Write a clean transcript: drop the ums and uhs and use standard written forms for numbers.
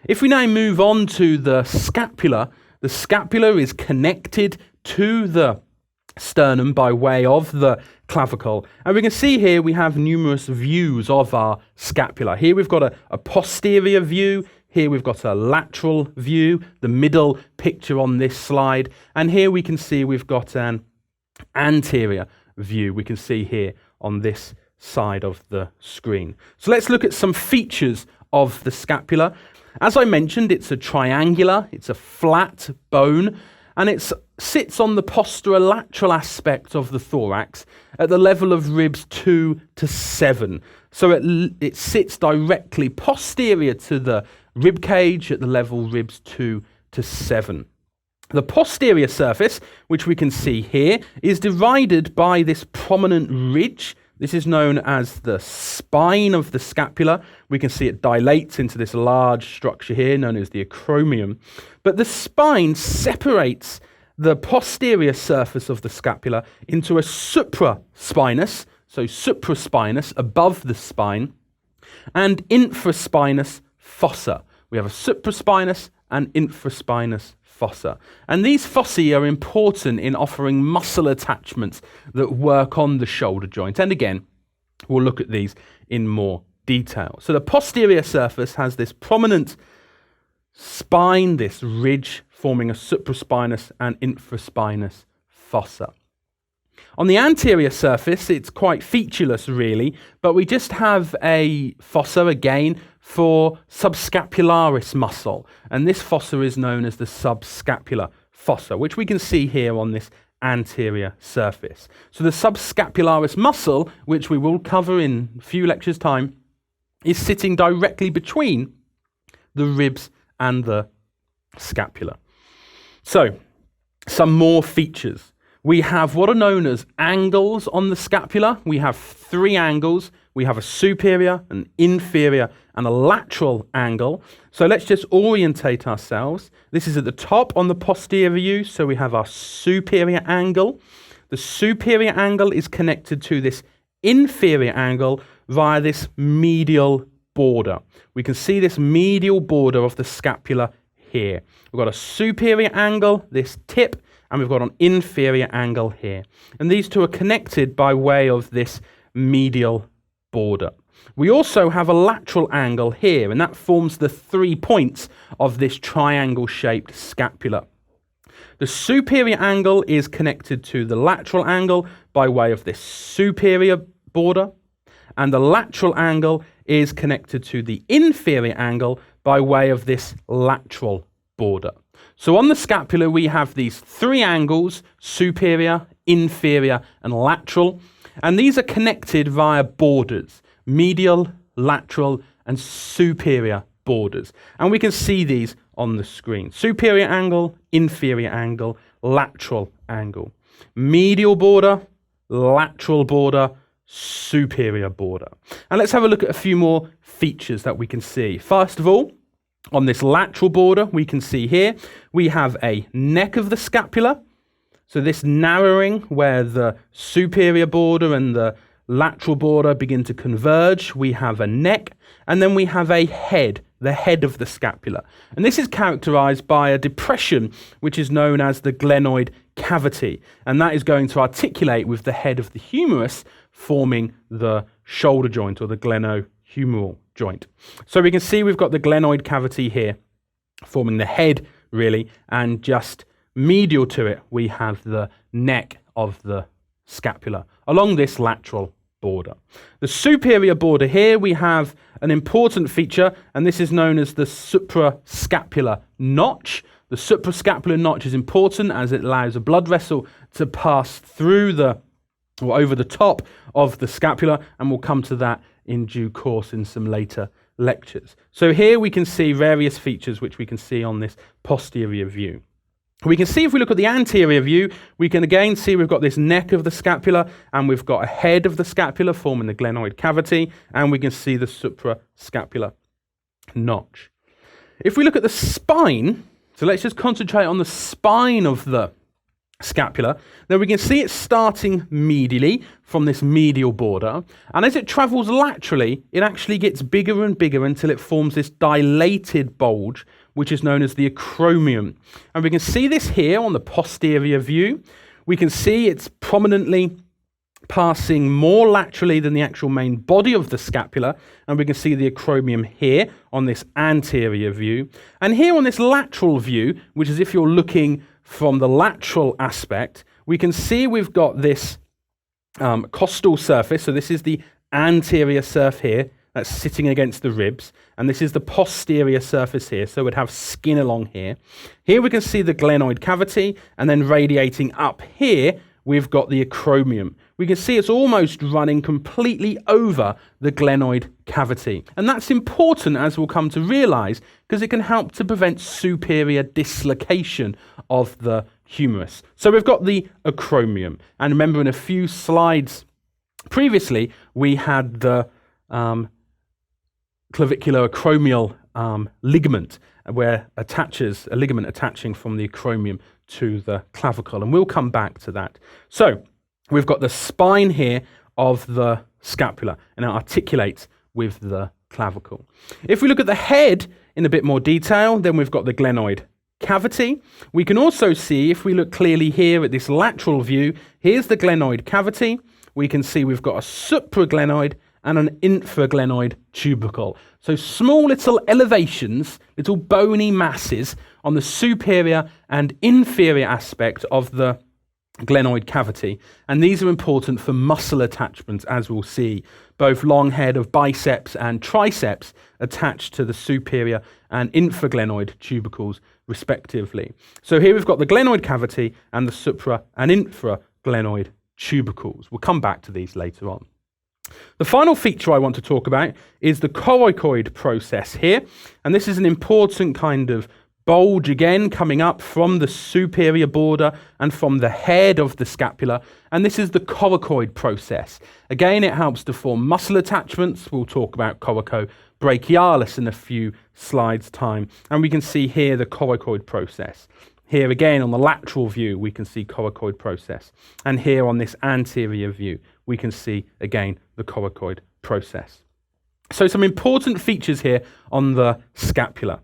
If we now move on to the scapula is connected to the sternum by way of the clavicle. And we can see here we have numerous views of our scapula. Here we've got a posterior view. Here we've got a lateral view, the middle picture on this slide. And here we can see we've got an anterior view. We can see here on this side of the screen. So let's look at some features of the scapula. As I mentioned, it's a triangular, it's a flat bone, and it sits on the posterolateral aspect of the thorax at the level of ribs 2 to 7. So it sits directly posterior to the rib cage at the level ribs 2 to 7. The posterior surface, which we can see here, is divided by this prominent ridge. This is known as the spine of the scapula. We can see it dilates into this large structure here known as the acromion. But the spine separates the posterior surface of the scapula into a supraspinous, so supraspinous above the spine, and infraspinous fossa. We have a supraspinous and infraspinous fossa. And these fossae are important in offering muscle attachments that work on the shoulder joint. And again, we'll look at these in more detail. So the posterior surface has this prominent spine, this ridge forming a supraspinous and infraspinous fossa. On the anterior surface, it's quite featureless really, but we just have a fossa again for subscapularis muscle, and this fossa is known as the subscapular fossa, which we can see here on this anterior surface. So the subscapularis muscle, which we will cover in a few lectures' time, is sitting directly between the ribs and the scapula. So, some more features. We have what are known as angles on the scapula. We have 3 angles. We have a superior, an inferior, and a lateral angle. So let's just orientate ourselves. This is at the top on the posterior view, so we have our superior angle. The superior angle is connected to this inferior angle via this medial border. We can see this medial border of the scapula here. We've got a superior angle, this tip, and we've got an inferior angle here. And these two are connected by way of this medial border. We also have a lateral angle here, and that forms the 3 points of this triangle-shaped scapula. The superior angle is connected to the lateral angle by way of this superior border, and the lateral angle is connected to the inferior angle by way of this lateral border. So on the scapula, we have these 3 angles, superior, inferior, and lateral, and these are connected via borders, medial, lateral, and superior borders. And we can see these on the screen. Superior angle, inferior angle, lateral angle. Medial border, lateral border, superior border. And let's have a look at a few more features that we can see. First of all, on this lateral border, we can see here, we have a neck of the scapula. So this narrowing where the superior border and the lateral border begin to converge, we have a neck, and then we have a head, the head of the scapula. And this is characterized by a depression, which is known as the glenoid cavity. And that is going to articulate with the head of the humerus, forming the shoulder joint or the glenohumeral joint. So we can see we've got the glenoid cavity here, forming the head really, and just medial to it, we have the neck of the scapula along this lateral border. The superior border here, we have an important feature, and this is known as the suprascapular notch. The suprascapular notch is important as it allows a blood vessel to pass through or over the top of the scapula, and we'll come to that in due course in some later lectures. So here we can see various features which we can see on this posterior view. We can see if we look at the anterior view, we can again see we've got this neck of the scapula, and we've got a head of the scapula forming the glenoid cavity, and we can see the suprascapular notch. If we look at the spine, so let's just concentrate on the spine of the scapula. Then we can see it starting medially from this medial border, and as it travels laterally, it actually gets bigger and bigger until it forms this dilated bulge, which is known as the acromion. And we can see this here on the posterior view. We can see it's prominently passing more laterally than the actual main body of the scapula, and we can see the acromion here on this anterior view. And here on this lateral view, which is if you're looking from the lateral aspect, we can see we've got this costal surface. So this is the anterior surface here that's sitting against the ribs, and this is the posterior surface here, so we'd have skin along here. Here we can see the glenoid cavity, and then radiating up here, we've got the acromion. We can see it's almost running completely over the glenoid cavity. And that's important, as we'll come to realize, because it can help to prevent superior dislocation of the humerus. So we've got the acromion. And remember, in a few slides previously, we had the clavicular acromial ligament, where attaches a ligament attaching from the acromion to the clavicle, and we'll come back to that. So we've got the spine here of the scapula, and it articulates with the clavicle. If we look at the head in a bit more detail, then we've got the glenoid cavity. We can also see, if we look clearly here at this lateral view, here's the glenoid cavity. We can see we've got a supraglenoid and an infraglenoid tubercle. So small little elevations, little bony masses on the superior and inferior aspect of the glenoid cavity. And these are important for muscle attachments, as we'll see. Both long head of biceps and triceps attached to the superior and infraglenoid tubercles, respectively. So here we've got the glenoid cavity and the supra and infraglenoid tubercles. We'll come back to these later on. The final feature I want to talk about is the coracoid process here, and this is an important kind of bulge again coming up from the superior border and from the head of the scapula, and this is the coracoid process. Again, it helps to form muscle attachments. We'll talk about coracobrachialis in a few slides' time, and we can see here the coracoid process. Here again on the lateral view we can see coracoid process, and here on this anterior view we can see again the coracoid process. So some important features here on the scapula.